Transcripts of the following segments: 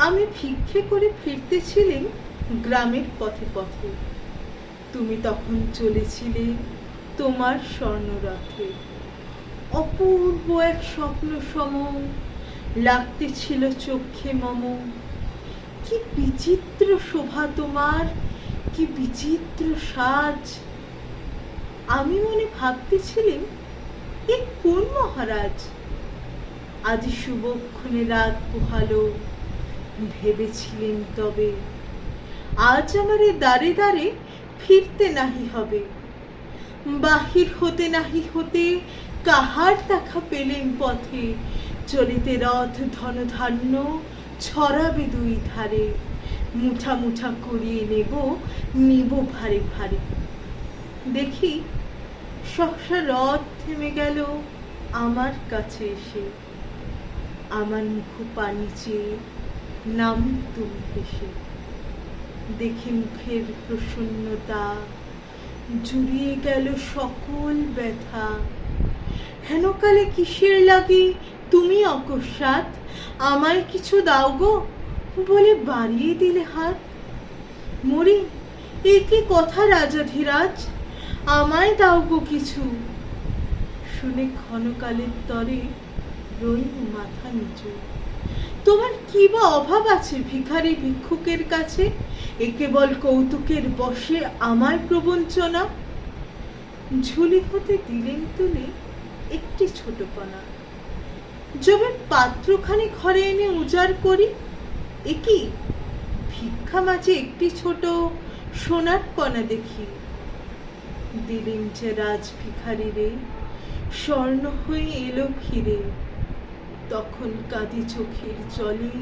আমি ভিক্ষে করে ফিরতেছিলেম গ্রামের পথে পথে। তুমি তখন চলেছিলে তোমার স্বর্ণরথে। অপূর্ব এক স্বপ্ন সম লাগতেছিল চক্ষে মম। কি বিচিত্র শোভা তোমার, কি বিচিত্র সাজ। আমি মনে ভাবতেছিলেম, এ কোন মহারাজ? আজি শুভক্ষণে রাত পোহালো, ভেবেছিলেন তবে আজ আমারে দ্বারে দ্বারে ফিরতে নাহি হবে। বাহির হতে নাহি হতে কাহার দেখা পেলেন পথে, চলিতে রথ ধনধান্য ছড়াবে দুই ধারে। মুঠা মুঠা করিয়ে নেব ভারে ভারে। দেখি সহসা রথ থেমে গেল আমার কাছে এসে। আমার মুখ পানি চেয়ে নামলে তুমি হেসে। দেখে মুখের প্রসন্নতা জুড়িয়ে গেল সকল ব্যথা। হেনকালে কিসের লাগে তুমি অকস্মাৎ আমায় কিছু দাও গো বলে বাড়িয়ে দিলে হাত। মরি, এ কি কথা রাজাধিরাজ, আমায় দাও গো কিছু। শুনে ক্ষণকালের তরে রইল মাথা নিচু। তোমার কি বা অভাব আছে ভিখারি ভিক্ষুকের কাছে? এ কেবল কৌতুকের বশে আমায় প্রবঞ্চনা। ঝুলি হতে দিলেন তুলে একটি ছোট কণা। যবে পাত্রখানি ঘরে এনে উজাড় করি, এ কি ভিক্ষা মাঝে একটি ছোট সোনার কণা দেখি। দিলেন যে রাজ ভিখারি রে, স্বর্ণ হয়ে এলো ফিরে। তখন কাঁদি চোখের জলে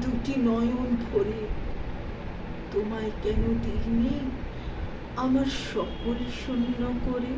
দুটি নয়ন ভরে। তোমায় কেন দিইনি আমার সকল শূন্য করে।